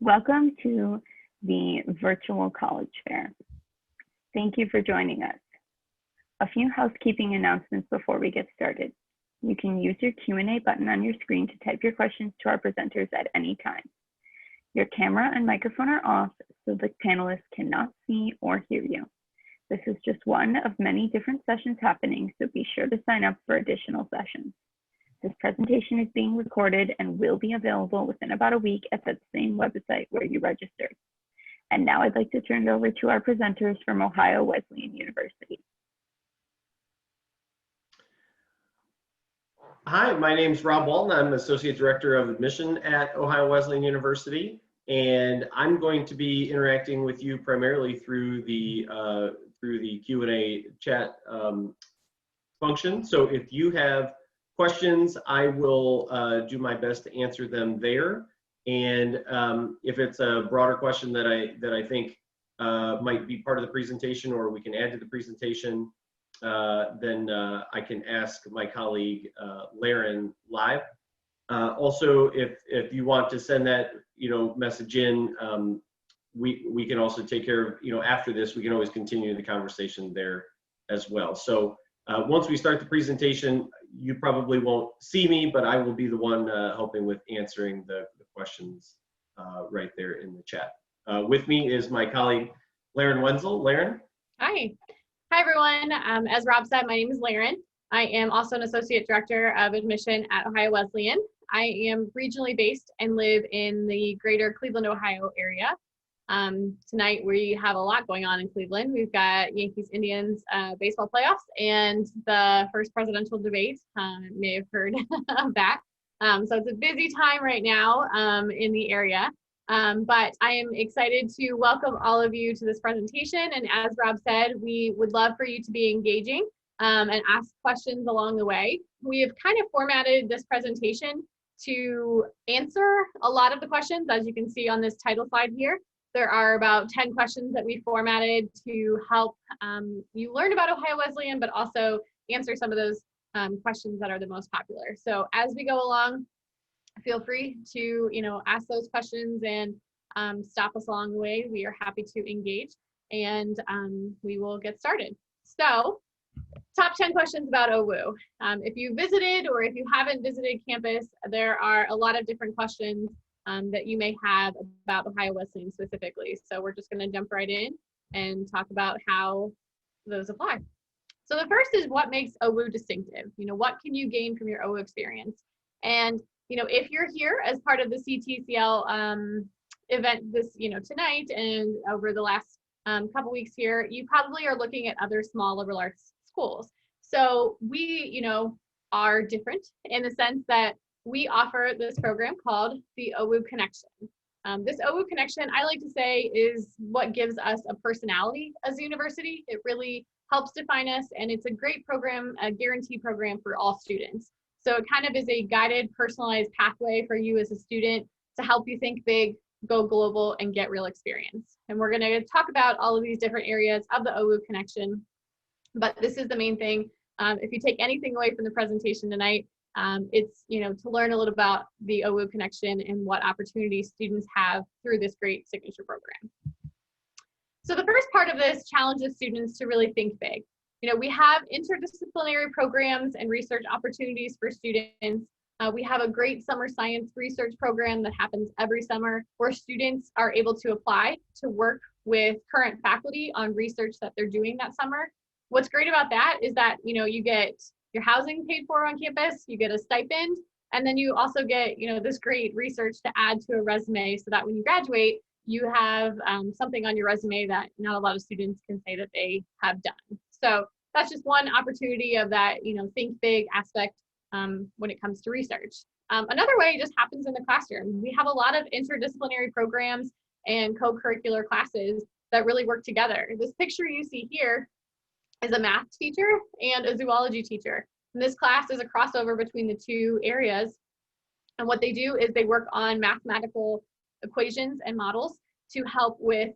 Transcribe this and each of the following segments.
Welcome to the virtual college fair. Thank you for joining us. A few housekeeping announcements before we get started. You can use your Q&A button on your screen to type your questions to our presenters at any time. Your camera and microphone are off, so the panelists cannot see or hear you. This is just one of many different sessions happening, so be sure to sign up for additional sessions. This presentation is being recorded and will be available within about a week at that same website where you registered. And now I'd like to turn it over to our presenters from Ohio Wesleyan University. Hi, my name is Rob Walton. I'm Associate Director of Admission at Ohio Wesleyan University, and I'm going to be interacting with you primarily through the Q&A chat function. So if you have questions, I will do my best to answer them there. And if it's a broader question that I think might be part of the presentation or we can add to the presentation, then I can ask my colleague Laren live. Also, if you want to send that message in, we can also take care of after this. We can always continue the conversation there as well. So once we start the presentation, you probably won't see me, but I will be the one helping with answering the questions right there in the chat. With me is my colleague Laren Wenzel. Laren. Hi. Hi, everyone. As Rob said, my name is Laren. I am also an Associate Director of Admission at Ohio Wesleyan. I am regionally based and live in the greater Cleveland, Ohio area. Tonight we have a lot going on in Cleveland. We've got Yankees-Indians baseball playoffs and the first presidential debate. You may have heard of that. So it's a busy time right now in the area. But I am excited to welcome all of you to this presentation. And as Rob said, we would love for you to be engaging and ask questions along the way. We have kind of formatted this presentation to answer a lot of the questions, as you can see on this title slide here. There are about 10 questions that we formatted to help you learn about Ohio Wesleyan, but also answer some of those questions that are the most popular. So as we go along, feel free to ask those questions and stop us along the way. We are happy to engage, and we will get started. So top 10 questions about OWU. If you visited or if you haven't visited campus, there are a lot of different questions that you may have about Ohio Wesleyan specifically. So we're just going to jump right in and talk about how those apply. So the first is, what makes OWU distinctive? What can you gain from your OWU experience? And if you're here as part of the CTCL event this tonight and over the last couple weeks here, you probably are looking at other small liberal arts schools. So we are different in the sense that we offer this program called the OWU Connection. This OWU Connection, I like to say, is what gives us a personality as a university. It really helps define us, and it's a great program, a guarantee program for all students. So it kind of is a guided, personalized pathway for you as a student to help you think big, go global, and get real experience. And we're going to talk about all of these different areas of the OWU Connection, but this is the main thing. If you take anything away from the presentation tonight, it's to learn a little about the OWU Connection and what opportunities students have through this great signature program. So the first part of this challenges students to really think big. We have interdisciplinary programs and research opportunities for students. We have a great summer science research program that happens every summer where students are able to apply to work with current faculty on research that they're doing that summer. What's great about that is that you get your housing paid for on campus, you get a stipend, and then you also get this great research to add to a resume so that when you graduate, you have something on your resume that not a lot of students can say that they have done. So that's just one opportunity of that think big aspect when it comes to research. Another way just happens in the classroom. We have a lot of interdisciplinary programs and co-curricular classes that really work together. This picture you see here is a math teacher and a zoology teacher. And this class is a crossover between the two areas. And what they do is they work on mathematical equations and models to help with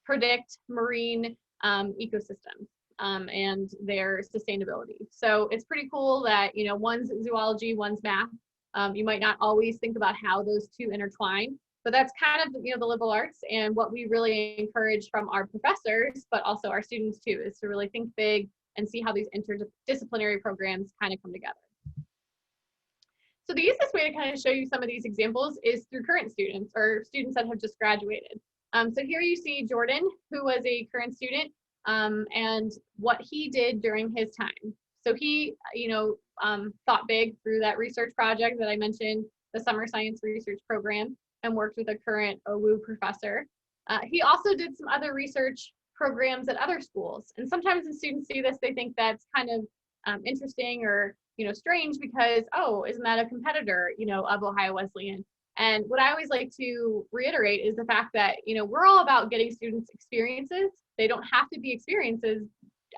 predict marine ecosystems and their sustainability. So it's pretty cool that one's zoology, one's math. You might not always think about how those two intertwine, But that's kind of, the liberal arts, and what we really encourage from our professors, but also our students too, is to really think big and see how these interdisciplinary programs kind of come together. So the easiest way to kind of show you some of these examples is through current students or students that have just graduated. So here you see Jordan, who was a current student, and what he did during his time. So he, thought big through that research project that I mentioned, the Summer Science Research Program, and worked with a current OWU professor. He also did some other research programs at other schools. And sometimes when students see this, they think that's kind of interesting or strange because, oh, isn't that a competitor, of Ohio Wesleyan? And what I always like to reiterate is the fact that, we're all about getting students experiences. They don't have to be experiences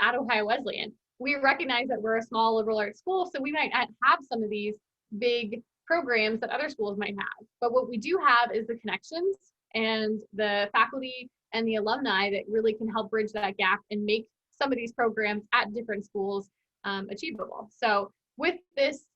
at Ohio Wesleyan. We recognize that we're a small liberal arts school, so we might not have some of these big programs that other schools might have. But what we do have is the connections and the faculty and the alumni that really can help bridge that gap and make some of these programs at different schools achievable. So with this,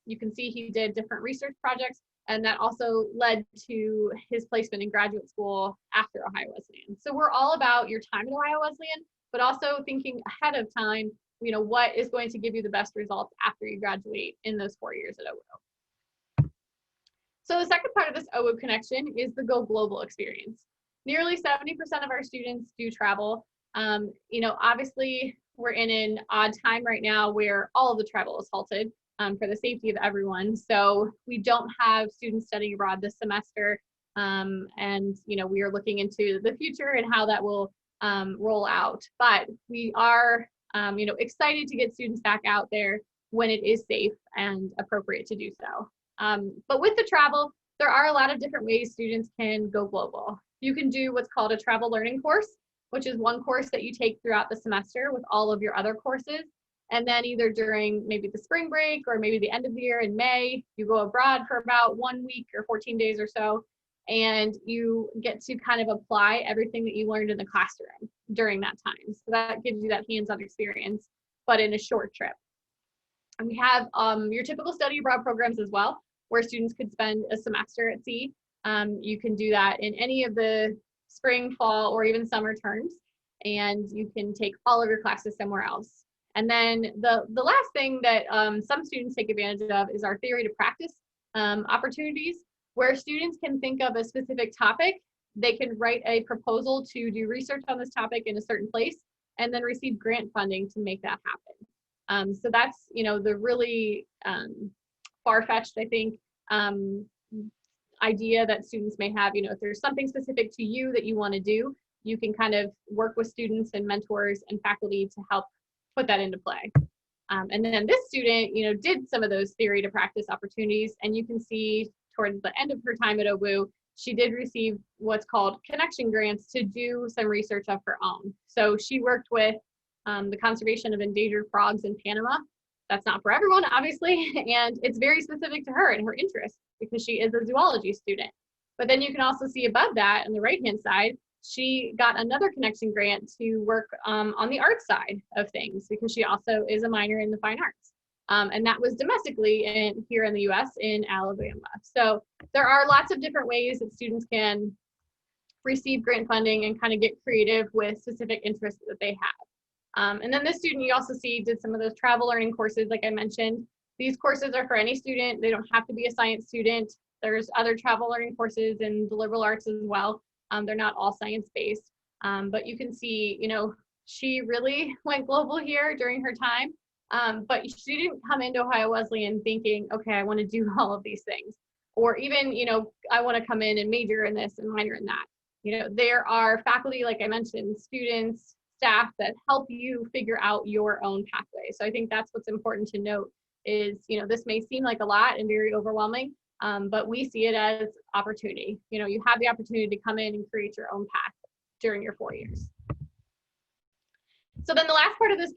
you can see he did different research projects, and that also led to his placement in graduate school after Ohio Wesleyan. So we're all about your time at Ohio Wesleyan, but also thinking ahead of time, what is going to give you the best results after you graduate in those 4 years at OWU. So the second part of this OWU connection is the Go Global experience. Nearly 70% of our students do travel. Obviously we're in an odd time right now where all of the travel is halted for the safety of everyone. So we don't have students studying abroad this semester. And we are looking into the future and how that will roll out. But we are, excited to get students back out there when it is safe and appropriate to do so. But with the travel, there are a lot of different ways students can go global. You can do what's called a travel learning course, which is one course that you take throughout the semester with all of your other courses. And then either during maybe the spring break or maybe the end of the year in May, you go abroad for about 1 week or 14 days or so, and you get to kind of apply everything that you learned in the classroom during that time. So that gives you that hands-on experience, but in a short trip. And we have your typical study abroad programs as well, where students could spend a semester at sea. You can do that in any of the spring, fall, or even summer terms, and you can take all of your classes somewhere else. And then the last thing that some students take advantage of is our theory to practice opportunities, where students can think of a specific topic. They can write a proposal to do research on this topic in a certain place and then receive grant funding to make that happen. So that's, the really far-fetched, I think, idea that students may have. If there's something specific to you that you want to do, you can kind of work with students and mentors and faculty to help put that into play. And then this student, did some of those theory to practice opportunities, and you can see towards the end of her time at OWU, she did receive what's called connection grants to do some research of her own. So she worked with the conservation of endangered frogs in Panama. That's not for everyone, obviously, and it's very specific to her and her interests because she is a zoology student. But then you can also see above that on the right-hand side, she got another connection grant to work on the art side of things because she also is a minor in the fine arts. And that was domestically here in the US in Alabama. So there are lots of different ways that students can receive grant funding and kind of get creative with specific interests that they have. And then this student you also see did some of those travel learning courses like I mentioned. These courses are for any student. They don't have to be a science student. There's other travel learning courses in the liberal arts as well. They're not all science-based, but you can see, she really went global here during her time, but she didn't come into Ohio Wesleyan thinking, okay, I want to do all of these things, or even, I want to come in and major in this and minor in that. There are faculty, like I mentioned, students, staff that help you figure out your own pathway. So I think that's what's important to note is, this may seem like a lot and very overwhelming, but we see it as opportunity. You have the opportunity to come in and create your own path during your 4 years. So then the last part of this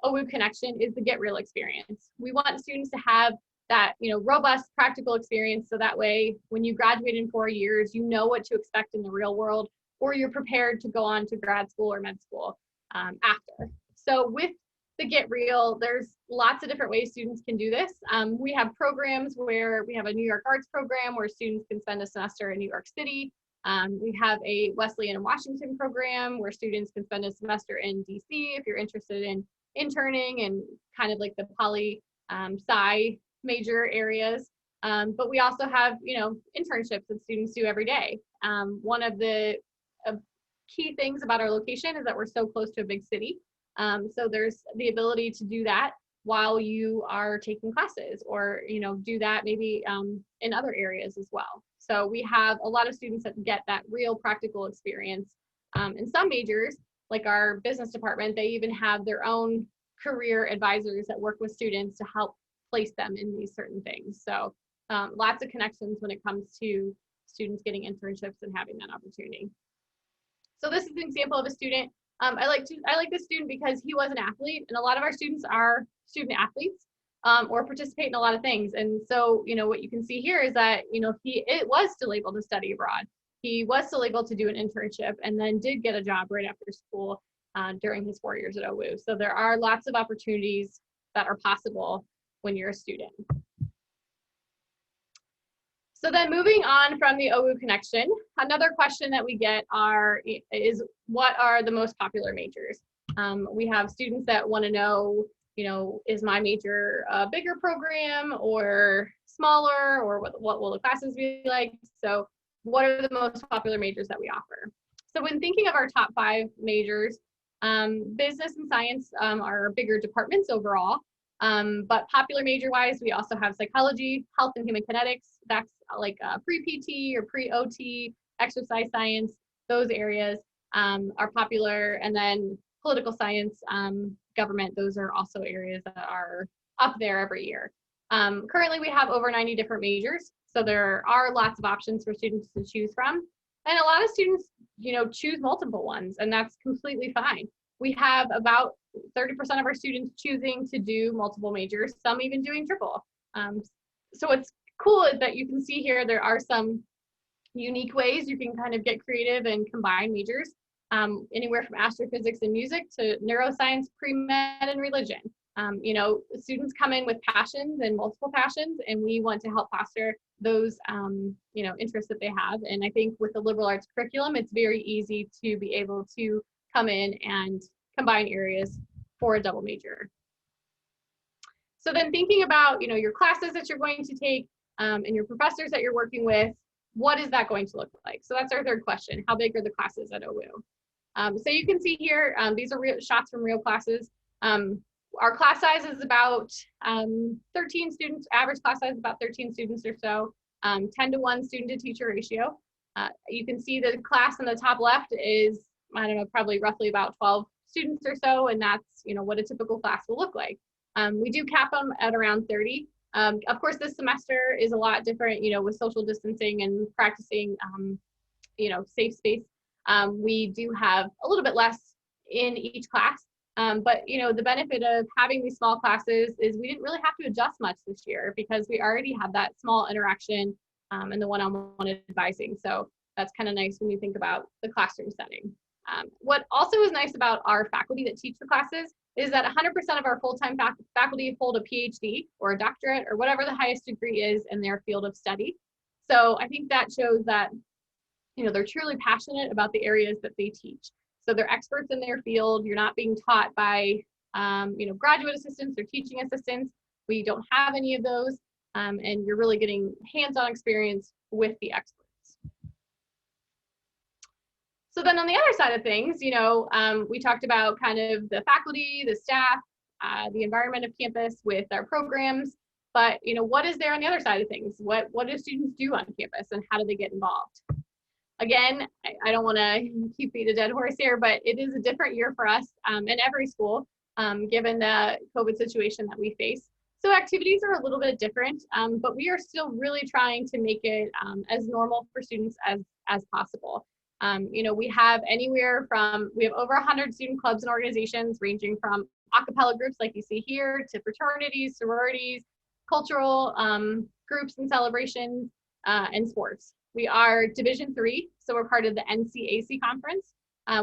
OWU connection is the Get Real experience. We want students to have that, robust practical experience. So that way, when you graduate in 4 years, you know what to expect in the real world, or you're prepared to go on to grad school or med school after. So with to get real, there's lots of different ways students can do this. We have programs where we have a New York Arts program where students can spend a semester in New York City. We have a Wesleyan and Washington program where students can spend a semester in DC if you're interested in interning and kind of like the poli-sci major areas. But we also have, internships that students do every day. One of the key things about our location is that we're so close to a big city. So there's the ability to do that while you are taking classes, or do that maybe in other areas as well. So we have a lot of students that get that real practical experience. In some majors, like our business department, they even have their own career advisors that work with students to help place them in these certain things. So lots of connections when it comes to students getting internships and having that opportunity. So this is an example of a student. I like this student because he was an athlete, and a lot of our students are student athletes or participate in a lot of things. And so, what you can see here is that, he was still able to study abroad. He was still able to do an internship and then did get a job right after school during his 4 years at OWU. So there are lots of opportunities that are possible when you're a student. So then moving on from the OWU Connection, another question that we get is what are the most popular majors? We have students that want to know, is my major a bigger program or smaller, or what will the classes be like? So what are the most popular majors that we offer? So when thinking of our top 5 majors, business and science are bigger departments overall. But popular major-wise, we also have psychology, health and human kinetics. That's like pre-PT or pre-OT, exercise science. Those areas are popular. And then political science, government, those are also areas that are up there every year. Currently, we have over 90 different majors. So there are lots of options for students to choose from. And a lot of students, choose multiple ones, and that's completely fine. We have about 30% of our students choosing to do multiple majors, some even doing triple. So what's cool is that you can see here there are some unique ways you can kind of get creative and combine majors, anywhere from astrophysics and music to neuroscience, pre-med, and religion. Students come in with passions and multiple passions, and we want to help foster those, interests that they have. And I think with the liberal arts curriculum, it's very easy to be able to come in and combine areas for a double major. So then thinking about, your classes that you're going to take and your professors that you're working with, what is that going to look like? So that's our third question. How big are the classes at OWU? So you can see here, these are shots from real classes. Our class size is about 13 students, average class size is about 13 students or so, 10-to-1 student to teacher ratio. You can see the class on the top left is, probably roughly about 12 students or so, and that's, what a typical class will look like. We do cap them at around 30. Of course, this semester is a lot different, with social distancing and practicing, safe space. We do have a little bit less in each class, but, the benefit of having these small classes is we didn't really have to adjust much this year because we already have that small interaction and the one-on-one advising. So that's kind of nice when you think about the classroom setting. What also is nice about our faculty that teach the classes is that 100% of our full-time faculty hold a PhD or a doctorate or whatever the highest degree is in their field of study. So I think that shows that, they're truly passionate about the areas that they teach. So they're experts in their field. You're not being taught by, graduate assistants or teaching assistants. We don't have any of those. And you're really getting hands-on experience with the experts. So then on the other side of things, we talked about kind of the faculty, the staff, the environment of campus with our programs, but what is there on the other side of things? What do students do on campus and how do they get involved? Again, I don't want to keep beating a dead horse here, but it is a different year for us in every school, given the COVID situation that we face. So activities are a little bit different, but we are still really trying to make it as normal for students as possible. We have over 100 student clubs and organizations ranging from a cappella groups like you see here to fraternities, sororities, cultural groups and celebrations, and sports. We are Division III, so we're part of the NCAC conference.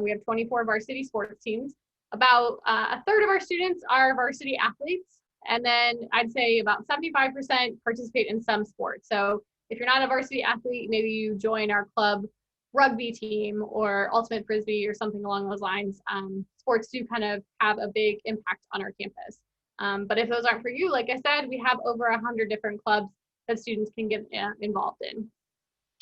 We have 24 of our city sports teams. About a third of our students are varsity athletes, and then I'd say about 75% participate in some sport. So if you're not a varsity athlete, maybe you join our club rugby team or ultimate frisbee or something along those lines. Sports do kind of have a big impact on our campus. But if those aren't for you, like I said, we have over 100 different clubs that students can get involved in.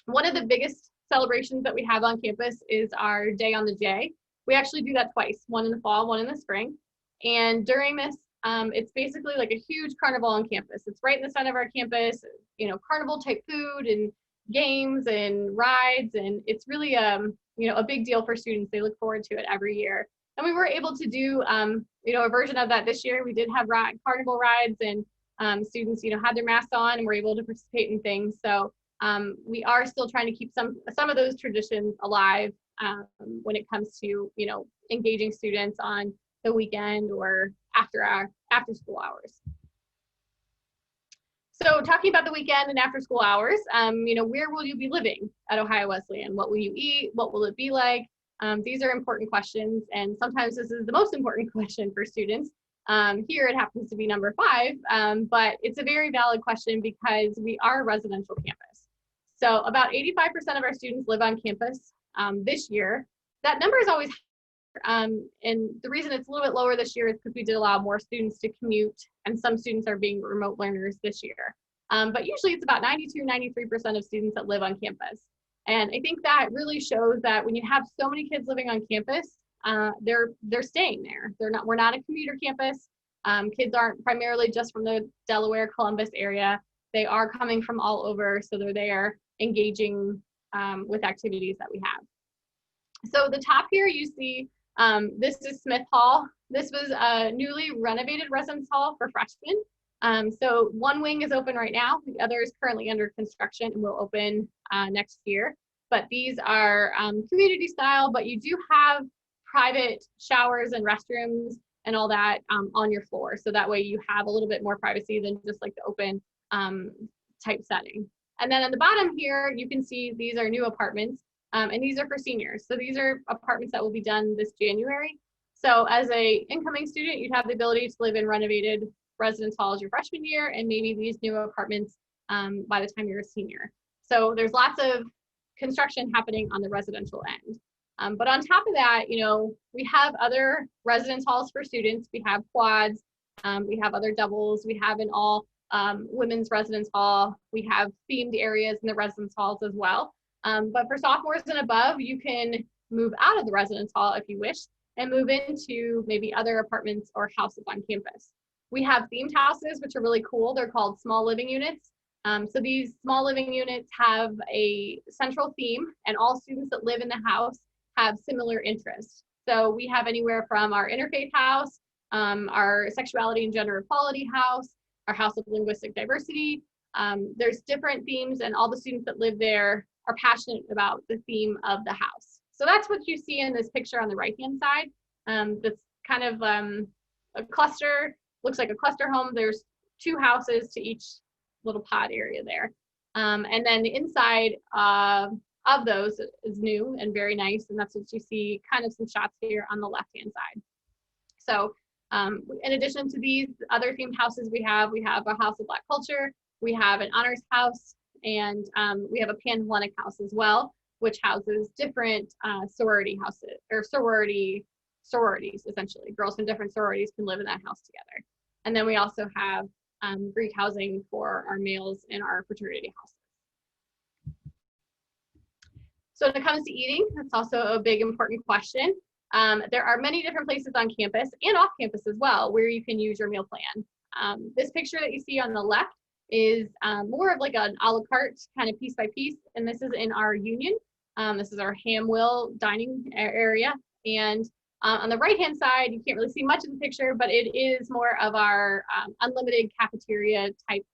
One of the biggest celebrations that we have on campus is our Day on the J. We actually do that twice, one in the fall, one in the spring. And during this, it's basically like a huge carnival on campus. It's right in the center of our campus, you know, carnival type food and games and rides. And it's really, you know, a big deal for students. They look forward to it every year. And we were able to do, you know, a version of that this year. We did have carnival rides, and students, you know, had their masks on and were able to participate in things. So we are still trying to keep some of those traditions alive when it comes to, you know, engaging students on the weekend or after school hours. So talking about the weekend and after school hours, you know, where will you be living at Ohio Wesleyan? What will you eat? What will it be like? These are important questions, and sometimes this is the most important question for students. Here it happens to be number 5, but it's a very valid question because we are a residential campus. So about 85% of our students live on campus this year. That number is always higher, and the reason it's a little bit lower this year is because we did allow more students to commute, and some students are being remote learners this year. But usually it's about 92-93% of students that live on campus. And I think that really shows that when you have so many kids living on campus, they're staying there. We're not a commuter campus. Kids aren't primarily just from the Delaware, Columbus area. They are coming from all over, so they're there engaging with activities that we have. So the top here you see, this is Smith Hall. This was a newly renovated residence hall for freshmen. So one wing is open right now. The other is currently under construction and will open next year. But these are community style, but you do have private showers and restrooms and all that on your floor. So that way you have a little bit more privacy than just like the open type setting. And then at the bottom here, you can see these are new apartments, and these are for seniors. So these are apartments that will be done this January. So as a incoming student, you'd have the ability to live in renovated residence halls your freshman year, and maybe these new apartments by the time you're a senior. So there's lots of construction happening on the residential end. But on top of that, you know, we have other residence halls for students. We have quads, we have other doubles, we have an all women's residence hall. We have themed areas in the residence halls as well. But for sophomores and above, you can move out of the residence hall if you wish and move into maybe other apartments or houses on campus. We have themed houses, which are really cool. They're called small living units. So these small living units have a central theme, and all students that live in the house have similar interests. So we have anywhere from our interfaith house, our sexuality and gender equality house, our house of linguistic diversity. There's different themes, and all the students that live there are passionate about the theme of the house. So that's what you see in this picture on the right-hand side. That's kind of a cluster, looks like a cluster home. There's 2 houses to each little pod area there. And then the inside of those is new and very nice, and that's what you see, kind of some shots here on the left-hand side. So in addition to these other themed houses we have a House of Black Culture, we have an honors house, and we have a Pan-Hellenic house as well, which houses different sorority houses, or sororities, essentially. Girls from different sororities can live in that house together. And then we also have Greek housing for our males in our fraternity houses. So when it comes to eating, that's also a big important question. There are many different places on campus and off campus as well where you can use your meal plan. This picture that you see on the left is more of like an a la carte kind of piece by piece, and this is in our union. This is our ham wheel dining area, and on the right hand side you can't really see much of the picture, but it is more of our unlimited cafeteria type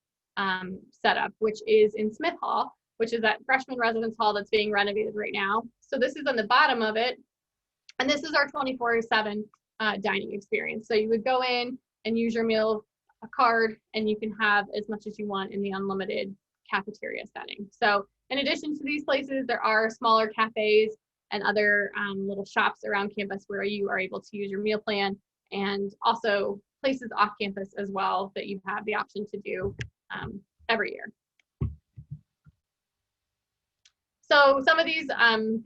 setup, which is in Smith Hall, which is that freshman residence hall that's being renovated right now. So this is on the bottom of it, and this is our 24/7 dining experience. So you would go in and use your meal card, and you can have as much as you want in the unlimited cafeteria setting. So in addition to these places, there are smaller cafes and other little shops around campus where you are able to use your meal plan, and also places off campus as well that you have the option to do every year. So some of these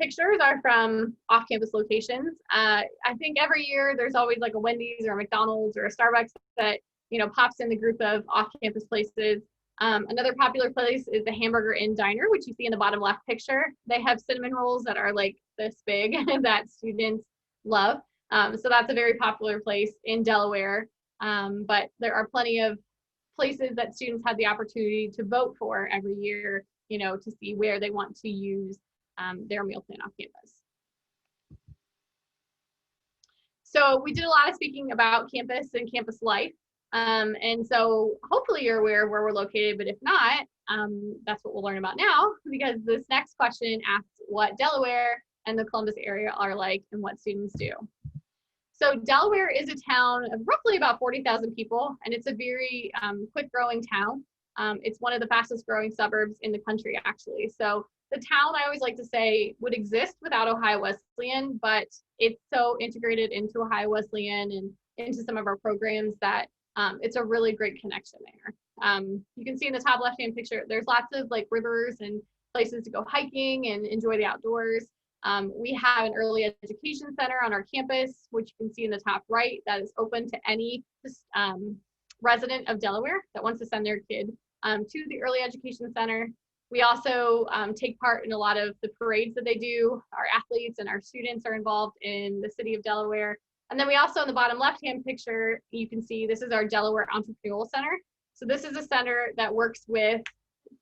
pictures are from off-campus locations. I think every year there's always like a Wendy's or a McDonald's or a Starbucks that pops in the group of off-campus places. Another popular place is the Hamburger Inn Diner, which you see in the bottom left picture. They have cinnamon rolls that are like this big that students love. So that's a very popular place in Delaware. But there are plenty of places that students have the opportunity to vote for every year, to see where they want to use their meal plan off campus. So we did a lot of speaking about campus and campus life. And so hopefully you're aware of where we're located, but if not, that's what we'll learn about now, because this next question asks what Delaware and the Columbus area are like and what students do. So Delaware is a town of roughly about 40,000 people, and it's a very quick growing town. It's one of the fastest growing suburbs in the country, actually. So the town, I always like to say, would exist without Ohio Wesleyan, but it's so integrated into Ohio Wesleyan and into some of our programs that it's a really great connection there. You can see in the top left-hand picture, there's lots of like rivers and places to go hiking and enjoy the outdoors. We have an early education center on our campus, which you can see in the top right, that is open to any resident of Delaware that wants to send their kid to the early education center. We also take part in a lot of the parades that they do. Our athletes and our students are involved in the city of Delaware. And then we also, in the bottom left-hand picture, you can see this is our Delaware Entrepreneurial Center. So this is a center that works with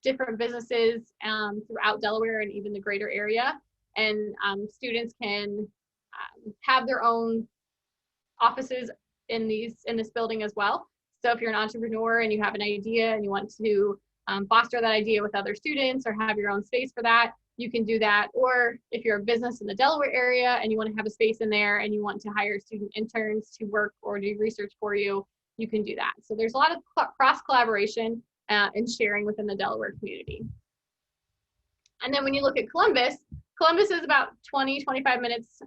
different businesses throughout Delaware and even the greater area. And students can have their own offices in this building as well. So if you're an entrepreneur and you have an idea and you want to foster that idea with other students or have your own space for that, you can do that. Or if you're a business in the Delaware area and you want to have a space in there and you want to hire student interns to work or do research for you, you can do that. So there's a lot of cross collaboration and sharing within the Delaware community. And then when you look at Columbus, Columbus is about 20-25 minutes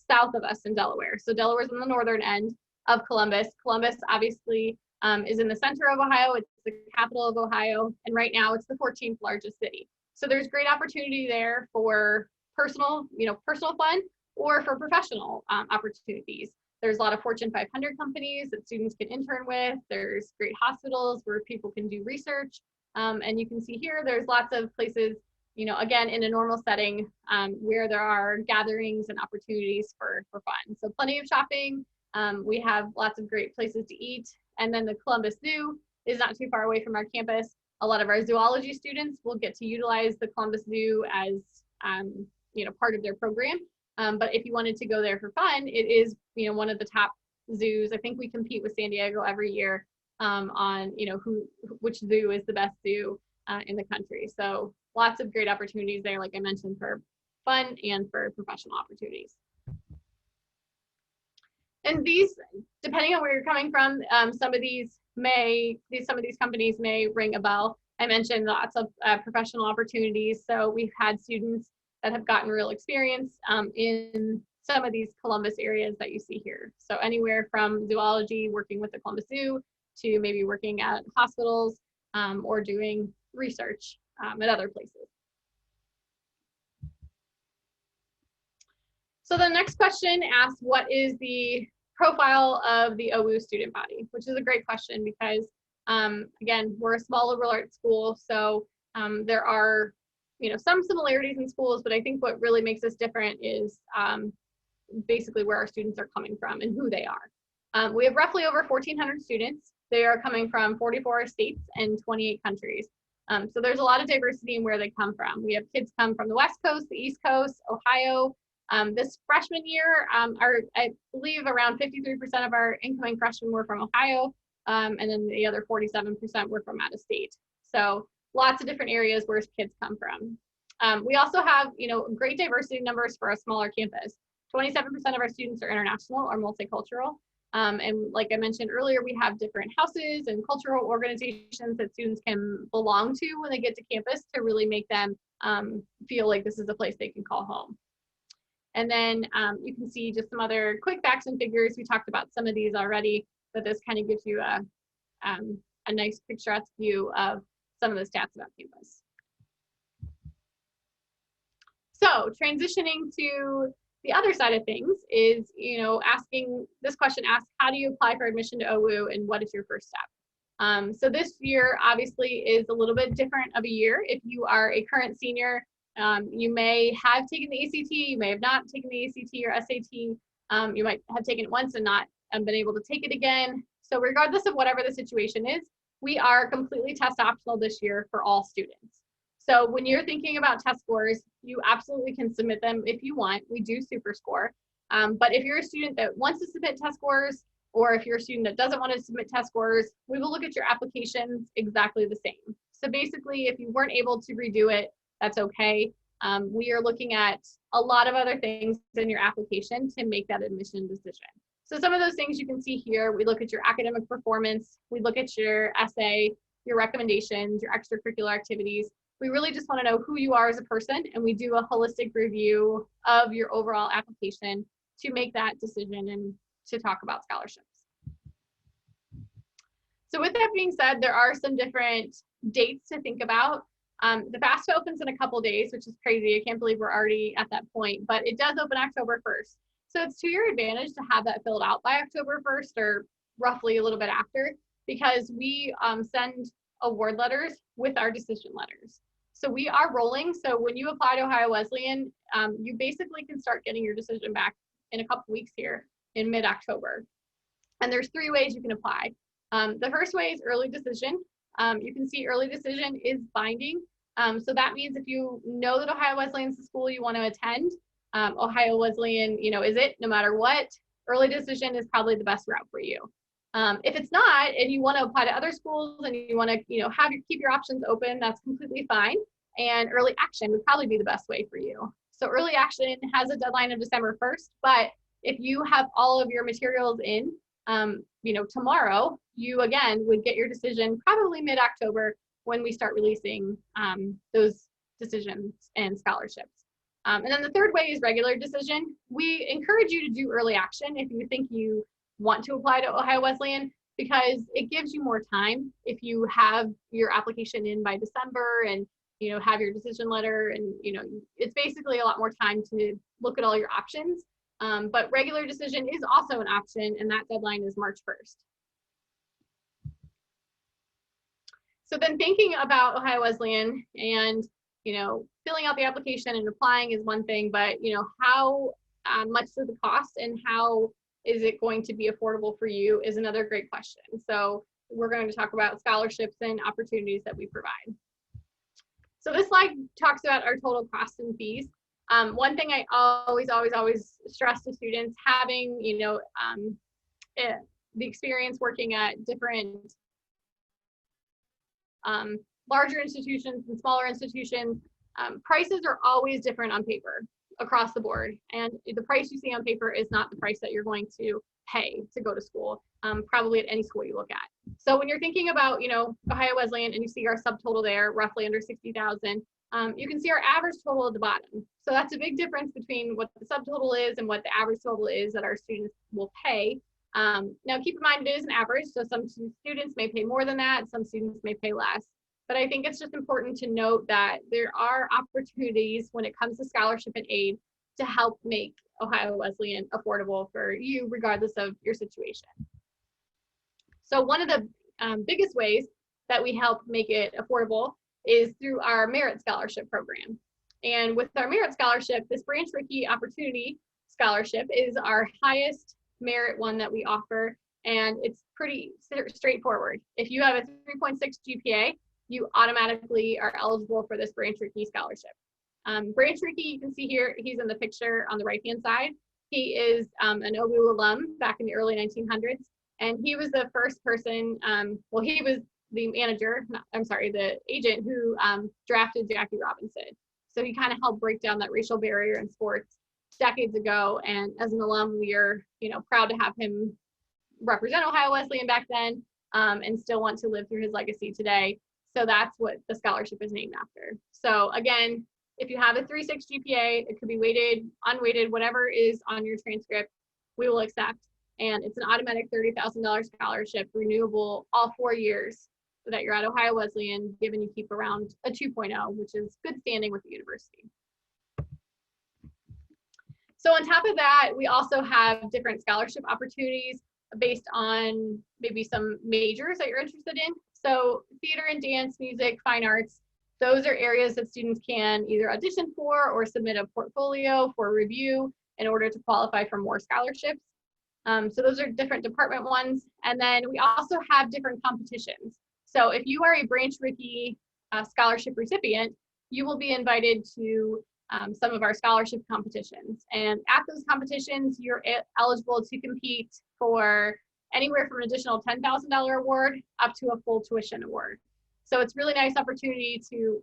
south of us in Delaware. So Delaware is on the northern end of Columbus. Columbus obviously is in the center of Ohio. It's the capital of Ohio. And right now it's the 14th largest city. So there's great opportunity there for personal fun or for professional opportunities. There's a lot of Fortune 500 companies that students can intern with. There's great hospitals where people can do research. And you can see here, there's lots of places, again, in a normal setting where there are gatherings and opportunities for fun. So plenty of shopping. We have lots of great places to eat. And then the Columbus Zoo is not too far away from our campus. A lot of our zoology students will get to utilize the Columbus Zoo as part of their program. But if you wanted to go there for fun, it is one of the top zoos. I think we compete with San Diego every year on which zoo is the best zoo in the country. So lots of great opportunities there, like I mentioned, for fun and for professional opportunities. And these, depending on where you're coming from, some of these companies may ring a bell. I mentioned lots of professional opportunities. So we've had students that have gotten real experience in some of these Columbus areas that you see here. So anywhere from zoology, working with the Columbus Zoo, to maybe working at hospitals or doing research at other places. So the next question asks, what is the profile of the OWU student body? Which is a great question because, again, we're a small liberal arts school, so there are some similarities in schools, but I think what really makes us different is basically where our students are coming from and who they are. We have roughly over 1,400 students. They are coming from 44 states and 28 countries. So there's a lot of diversity in where they come from. We have kids come from the West Coast, the East Coast, Ohio. This freshman year, I believe around 53% of our incoming freshmen were from Ohio, and then the other 47% were from out of state. So lots of different areas where kids come from. We also have, great diversity numbers for a smaller campus. 27% of our students are international or multicultural. And like I mentioned earlier, we have different houses and cultural organizations that students can belong to when they get to campus to really make them feel like this is a place they can call home. And then you can see just some other quick facts and figures. We talked about some of these already, but this kind of gives you a nice picturesque view of some of the stats about campus. So transitioning to the other side of things is, asking this question asks, how do you apply for admission to OWU and what is your first step? So this year obviously is a little bit different of a year. If you are a current senior, you may have taken the ACT, you may have not taken the ACT or SAT, you might have taken it once and not been able to take it again. So regardless of whatever the situation is, we are completely test optional this year for all students. So when you're thinking about test scores, you absolutely can submit them if you want. We do super score. But if you're a student that wants to submit test scores, or if you're a student that doesn't want to submit test scores, we will look at your applications exactly the same. So basically, if you weren't able to redo it, that's okay. We are looking at a lot of other things in your application to make that admission decision. So some of those things you can see here, we look at your academic performance, we look at your essay, your recommendations, your extracurricular activities. We really just want to know who you are as a person, and we do a holistic review of your overall application to make that decision and to talk about scholarships. So with that being said, there are some different dates to think about. The FAFSA opens in a couple days, which is crazy. I can't believe we're already at that point, but it does open October 1st. So it's to your advantage to have that filled out by October 1st or roughly a little bit after, because we send award letters with our decision letters. So we are rolling. So when you apply to Ohio Wesleyan, you basically can start getting your decision back in a couple weeks here in mid-October. And there's 3 ways you can apply. The first way is early decision. You can see early decision is binding. So that means if you know that Ohio Wesleyan is the school you want to attend, Ohio Wesleyan, is it no matter what, early decision is probably the best route for you. If it's not, and you want to apply to other schools and you want to, keep your options open, that's completely fine. And early action would probably be the best way for you. So early action has a deadline of December 1st, but if you have all of your materials in, tomorrow, you again would get your decision probably mid-October when we start releasing those decisions and scholarships. And then the third way is regular decision. We encourage you to do early action if you think you want to apply to Ohio Wesleyan, because it gives you more time if you have your application in by December and have your decision letter, and it's basically a lot more time to look at all your options. But regular decision is also an option, and that deadline is March 1st. So then thinking about Ohio Wesleyan and filling out the application and applying is one thing, but how much does it cost and how is it going to be affordable for you is another great question. So we're going to talk about scholarships and opportunities that we provide. So this slide talks about our total costs and fees. One thing I always stress to students, having the experience working at different larger institutions and smaller institutions, prices are always different on paper across the board, and the price you see on paper is not the price that you're going to pay to go to school, probably at any school you look at. So when you're thinking about Ohio Wesleyan and you see our subtotal there roughly under 60,000, you can see our average total at the bottom. So that's a big difference between what the subtotal is and what the average total is that our students will pay. Now keep in mind it is an average, so some students may pay more than that, some students may pay less. But I think it's just important to note that there are opportunities when it comes to scholarship and aid to help make Ohio Wesleyan affordable for you regardless of your situation. So one of the biggest ways that we help make it affordable is through our Merit Scholarship program. And with our Merit Scholarship, this Branch Rickey Opportunity Scholarship is our highest merit one that we offer, and it's pretty straightforward. If you have a 3.6 GPA, you automatically are eligible for this Branch Rickey Scholarship. Branch Rickey, you can see here, he's in the picture on the right-hand side. He is an OWU alum back in the early 1900s, and he was the first person, he was the the agent who drafted Jackie Robinson. So he kind of helped break down that racial barrier in sports decades ago, and as an alum, we are proud to have him represent Ohio Wesleyan back then, and still want to live through his legacy today. So that's what the scholarship is named after. So again, If you have a 3.6 GPA, it could be weighted, unweighted, whatever is on your transcript, we will accept. And it's an automatic $30,000 scholarship, renewable all 4 years, so that you're at Ohio Wesleyan, given you keep around a 2.0, which is good standing with the university. So on top of that, we also have different scholarship opportunities based on maybe some majors that you're interested in. So theater and dance, music, fine arts, those are areas that students can either audition for or submit a portfolio for review in order to qualify for more scholarships. So those are different department ones. And then we also have different competitions. So if you are a Branch Rickey scholarship recipient, you will be invited to some of our scholarship competitions. And at those competitions, you're eligible to compete for anywhere from an additional $10,000 award up to a full tuition award. So it's really nice opportunity to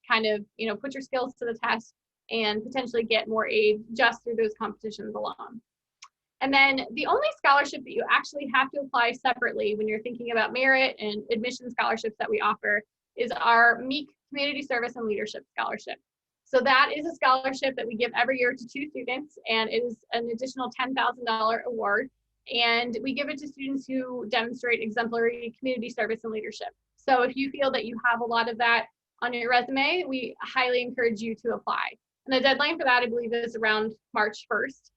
kind of, put your skills to the test and potentially get more aid just through those competitions alone. And then the only scholarship that you actually have to apply separately when you're thinking about merit and admission scholarships that we offer is our MEEK Community Service and Leadership Scholarship. So that is a scholarship that we give every year to 2 students, and it is an additional $10,000 award. And we give it to students who demonstrate exemplary community service and leadership. So if you feel that you have a lot of that on your resume, we highly encourage you to apply. And the deadline for that, I believe, is around March 1st.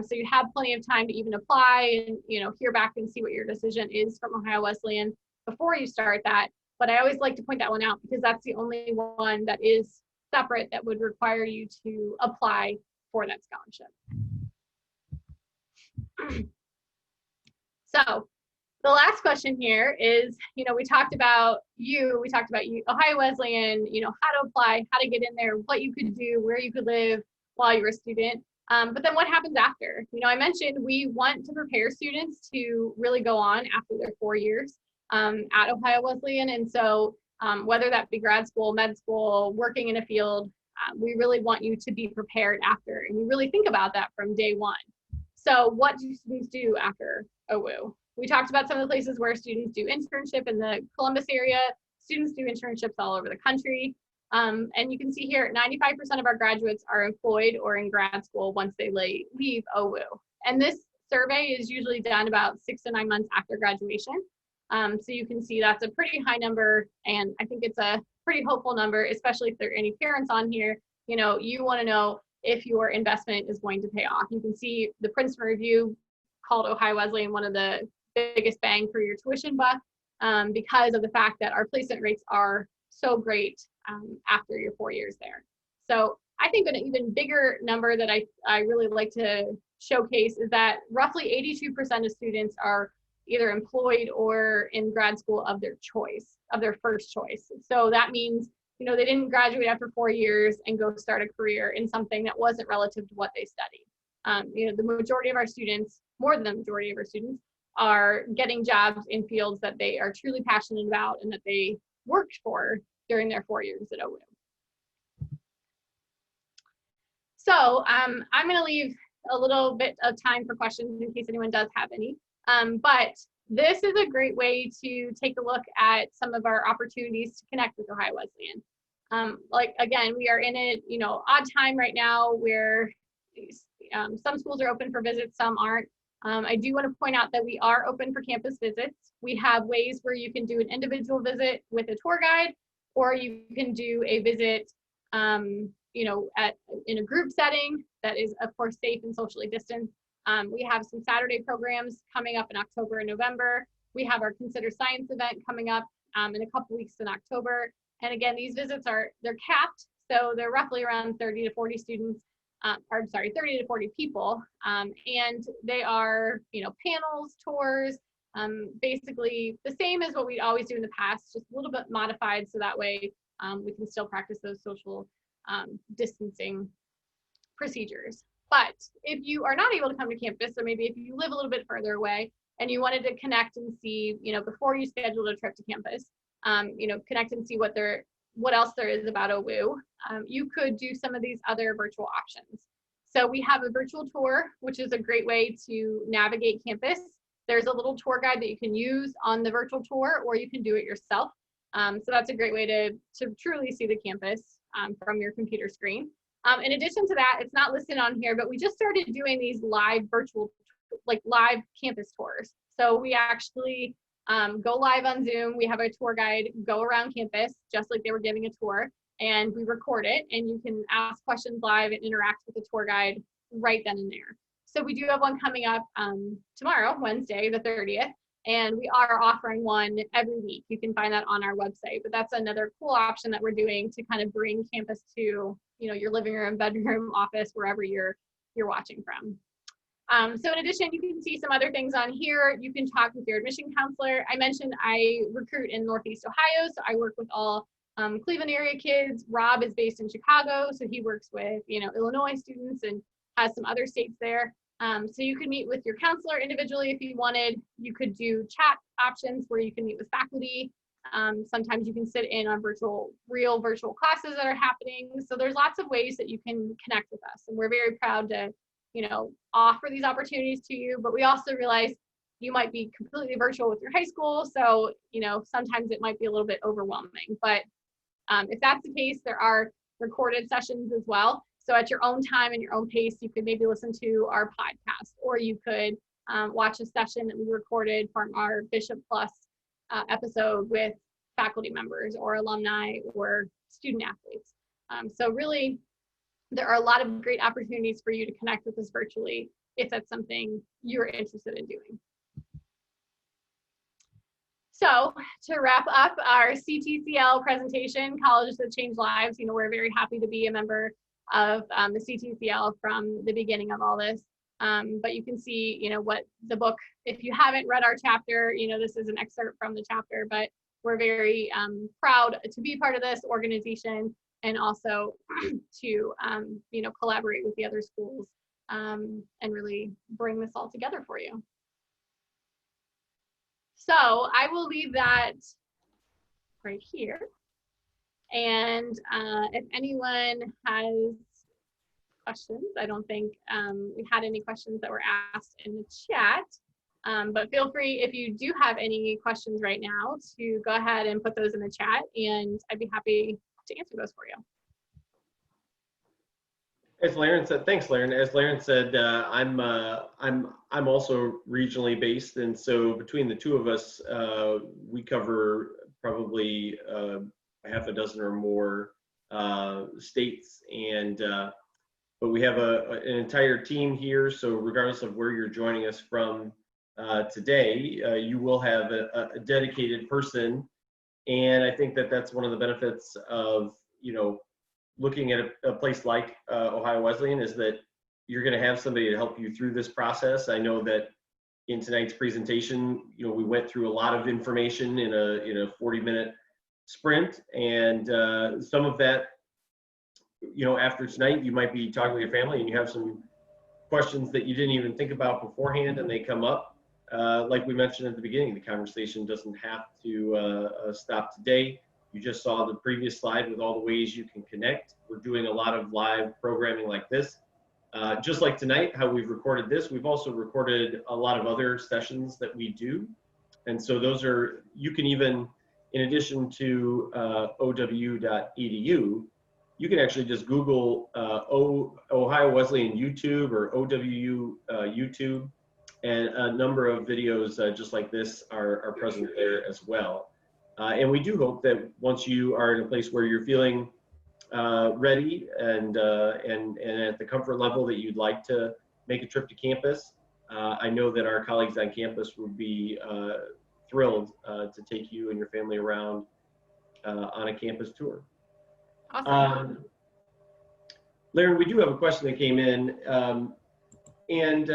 So you have plenty of time to even apply and hear back and see what your decision is from Ohio Wesleyan before you start that. But I always like to point that one out because that's the only one that is separate that would require you to apply for that scholarship. So the last question here is, we talked about you, Ohio Wesleyan, how to apply, how to get in there, what you could do, where you could live while you're a student. But then what happens after? I mentioned we want to prepare students to really go on after their 4 years at Ohio Wesleyan. And so whether that be grad school, med school, working in a field, we really want you to be prepared after. And we really think about that from day one. So what do students do after OWU? We talked about some of the places where students do internship in the Columbus area. Students do internships all over the country. And you can see here, 95% of our graduates are employed or in grad school once they leave OWU. And this survey is usually done about 6 to 9 months after graduation. So you can see that's a pretty high number, and I think it's a pretty hopeful number, especially if there are any parents on here. You want to know if your investment is going to pay off. You can see the Princeton Review called Ohio Wesleyan one of the biggest bang for your tuition buck because of the fact that our placement rates are so great after your 4 years there. So I think an even bigger number that I really like to showcase is that roughly 82% of students are either employed or in grad school of their choice, of their first choice. So that means, they didn't graduate after 4 years and go start a career in something that wasn't relative to what they studied. The majority of our students, more than the majority of our students, are getting jobs in fields that they are truly passionate about and that they worked for during their 4 years at OWU. So I'm going to leave a little bit of time for questions in case anyone does have any. But this is a great way to take a look at some of our opportunities to connect with Ohio Wesleyan. Again, we are in a odd time right now where some schools are open for visits, some aren't. I do want to point out that we are open for campus visits. We have ways where you can do an individual visit with a tour guide, or you can do a visit, in a group setting that is, of course, safe and socially distanced. We have some Saturday programs coming up in October and November. We have our Consider Science event coming up in a couple weeks in October. And again, these visits they're capped, so they're roughly around 30 to 40 students. 30 to 40 people, and they are, panels, tours, basically the same as what we'd always do in the past, just a little bit modified so that way we can still practice those social distancing procedures. But if you are not able to come to campus, or maybe if you live a little bit further away and you wanted to connect and see, before you scheduled a trip to campus, connect and see what else there is about OWU, you could do some of these other virtual options. So we have a virtual tour, which is a great way to navigate campus. There's a little tour guide that you can use on the virtual tour, or you can do it yourself. So that's a great way to truly see the campus. from your computer screen. In addition to that, it's not listed on here, but we just started doing these live virtual, like live campus tours. So we actually go live on Zoom. We have a tour guide go around campus, just like they were giving a tour, and we record it, and you can ask questions live and interact with the tour guide right then and there. So we do have one coming up tomorrow, Wednesday, the 30th, and we are offering one every week. You can find that on our website, but that's another cool option that we're doing to kind of bring campus to, you know, your living room, bedroom, office, wherever you're watching from. So in addition, you can see some other things on here. You can talk with your admission counselor. I mentioned I recruit in Northeast Ohio, so I work with all Cleveland area kids. Rob is based in Chicago, so he works with, you know, Illinois students and has some other states there. So you could meet with your counselor individually if you wanted. You could do chat options where you can meet with faculty. Sometimes you can sit in on real virtual classes that are happening. So there's lots of ways that you can connect with us, and we're very proud to, you know, offer these opportunities to you. But we also realize you might be completely virtual with your high school, so, you know, sometimes it might be a little bit overwhelming. But if that's the case, there are recorded sessions as well. So at your own time and your own pace, you could maybe listen to our podcast, or you could watch a session that we recorded from our Bishop Plus episode with faculty members or alumni or student athletes. So really, there are a lot of great opportunities for you to connect with us virtually if that's something you're interested in doing. So to wrap up our CTCL presentation, Colleges That Change Lives, you know, we're very happy to be a member of the CTCL from the beginning of all this. But you can see, you know, what the book, if you haven't read our chapter, you know, this is an excerpt from the chapter, but we're very proud to be part of this organization, and also to, you know, collaborate with the other schools and really bring this all together for you. So I will leave that right here. And if anyone has questions, I don't think we had any questions that were asked in the chat, but feel free, if you do have any questions right now, to go ahead and put those in the chat, and I'd be happy to answer those for you. As Laren said, thanks, Laren. As Laren said, I'm also regionally based, and so between the two of us, we cover probably half a dozen or more states, and but we have an entire team here. So regardless of where you're joining us from today, you will have a dedicated person, and I think that that's one of the benefits of, you know, looking at a place like Ohio Wesleyan, is that you're going to have somebody to help you through this process. I know that in tonight's presentation, you know, we went through a lot of information in a 40-minute sprint, and some of that, you know, after tonight, you might be talking with your family and you have some questions that you didn't even think about beforehand, and they come up. Like we mentioned at the beginning, the conversation doesn't have to stop today. You just saw the previous slide with all the ways you can connect. We're doing a lot of live programming like this. Just like tonight, how we've recorded this, we've also recorded a lot of other sessions that we do. And so those are, you can even, in addition to OWU.edu, you can actually just Google Ohio Wesleyan YouTube or OWU YouTube, and a number of videos just like this are present there as well. And we do hope that once you are in a place where you're feeling ready and at the comfort level that you'd like to make a trip to campus, I know that our colleagues on campus would be thrilled to take you and your family around on a campus tour. Awesome. Laren, we do have a question that came in, and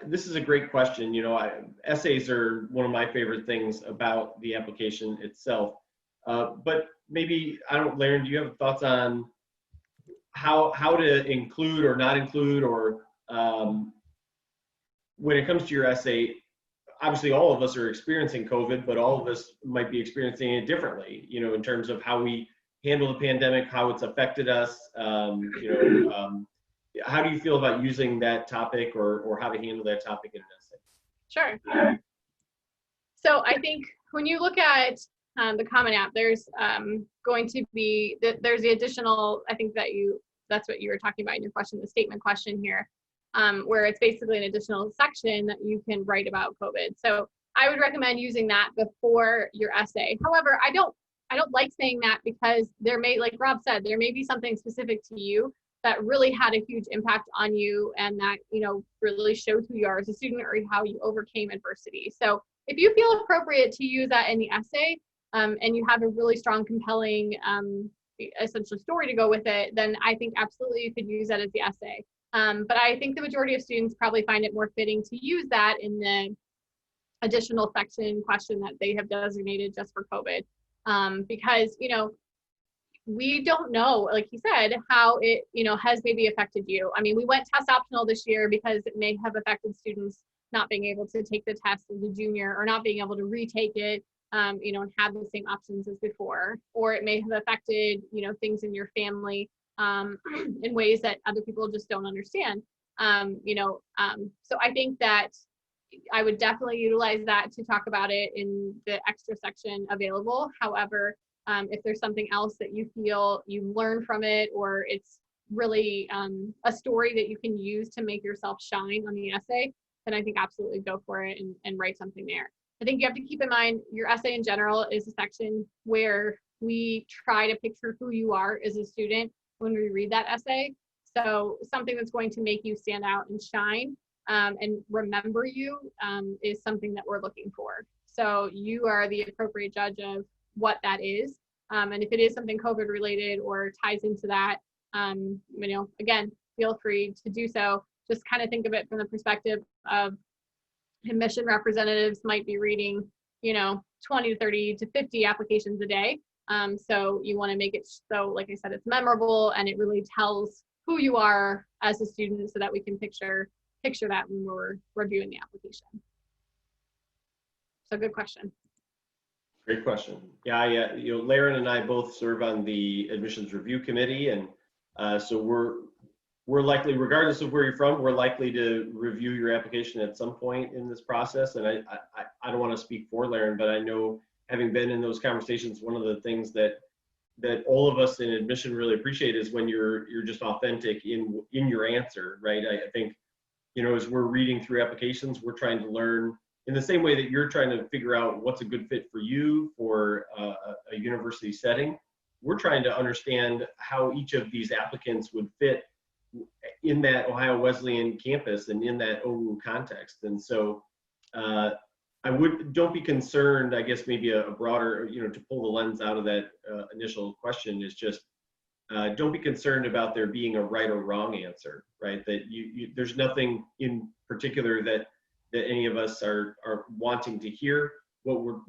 this is a great question. You know, essays are one of my favorite things about the application itself. But maybe, I don't, Laren, do you have thoughts on how to include or not include, or when it comes to your essay? Obviously, all of us are experiencing COVID, but all of us might be experiencing it differently, you know, in terms of how we handle the pandemic, how it's affected us. You know, how do you feel about using that topic, or how to handle that topic in an essay? Sure. So I think when you look at the Common App, there's going to be, there's the additional, I think that that's what you were talking about in your question, the statement question here, where it's basically an additional section that you can write about COVID. So I would recommend using that before your essay. However, I don't like saying that because there may, like Rob said, there may be something specific to you that really had a huge impact on you and that, you know, really shows who you are as a student or how you overcame adversity. So if you feel appropriate to use that in the essay, and you have a really strong, compelling, essentially story to go with it, then I think absolutely you could use that as the essay. But I think the majority of students probably find it more fitting to use that in the additional section question that they have designated just for COVID. Because, you know, we don't know, like he said, how it, you know, has maybe affected you. I mean, we went test optional this year because it may have affected students not being able to take the test as a junior or not being able to retake it, you know, and have the same options as before. Or it may have affected, you know, things in your family in ways that other people just don't understand. You know, so I think that I would definitely utilize that to talk about it in the extra section available. However, if there's something else that you feel you learn from it, or it's really a story that you can use to make yourself shine on the essay, then I think absolutely go for it and write something there. I think you have to keep in mind your essay in general is a section where we try to picture who you are as a student when we read that essay. So something that's going to make you stand out and shine and remember you is something that we're looking for. So you are the appropriate judge of what that is. And if it is something COVID related or ties into that, you know, again, feel free to do so. Just kind of think of it from the perspective of admission representatives might be reading, you know, 20 to 30 to 50 applications a day. So you want to make it so, like I said, it's memorable and it really tells who you are as a student so that we can picture that when we're reviewing the application. So good question. Great question. Yeah, you know, Laren and I both serve on the admissions review committee, and so we're likely, regardless of where you're from, we're likely to review your application at some point in this process. And I don't want to speak for Laren, but I know, having been in those conversations, one of the things that all of us in admission really appreciate is when you're just authentic in your answer, right? I think, you know, as we're reading through applications, we're trying to learn in the same way that you're trying to figure out what's a good fit for you for a university setting. We're trying to understand how each of these applicants would fit in that Ohio Wesleyan campus and in that OWU context. And so don't be concerned, I guess maybe a broader, you know, to pull the lens out of that initial question is just, don't be concerned about there being a right or wrong answer, right? That there's nothing in particular that any of us are wanting to hear. What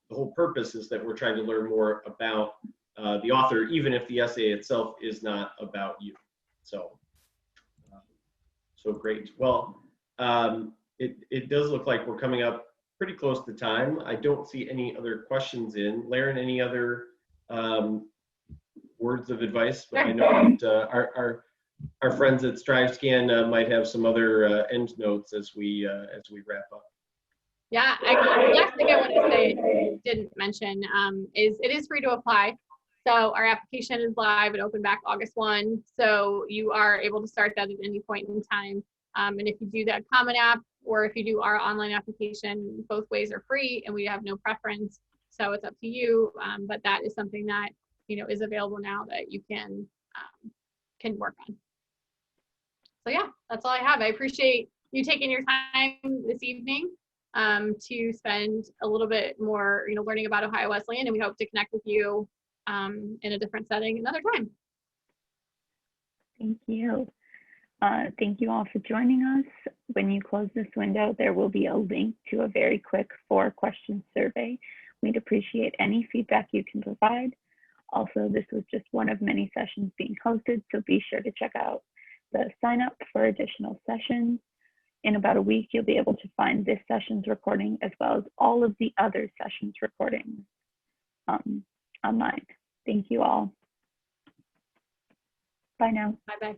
the whole purpose is that we're trying to learn more about the author, even if the essay itself is not about you. So great. Well, it does look like we're coming up pretty close to time. I don't see any other questions in. Laren, any other words of advice? I know that our friends at StriveScan might have some other end notes as we wrap up. Yeah, the last thing I want to say I didn't mention is it is free to apply. So our application is live. It opened back August 1. So you are able to start that at any point in time. And if you do that Common App or if you do our online application, both ways are free and we have no preference. So it's up to you. But that is something that, you know, is available now that you can work on. So yeah, that's all I have. I appreciate you taking your time this evening to spend a little bit more, you know, learning about Ohio Wesleyan, and we hope to connect with you in a different setting another time. Thank you. Thank you all for joining us. When you close this window, there will be a link to a very quick 4-question survey. We'd appreciate any feedback you can provide. Also, this was just one of many sessions being hosted, so be sure to check out the sign up for additional sessions. In about a week, you'll be able to find this session's recording as well as all of the other sessions recordings online. Thank you all. Bye now. Bye-bye.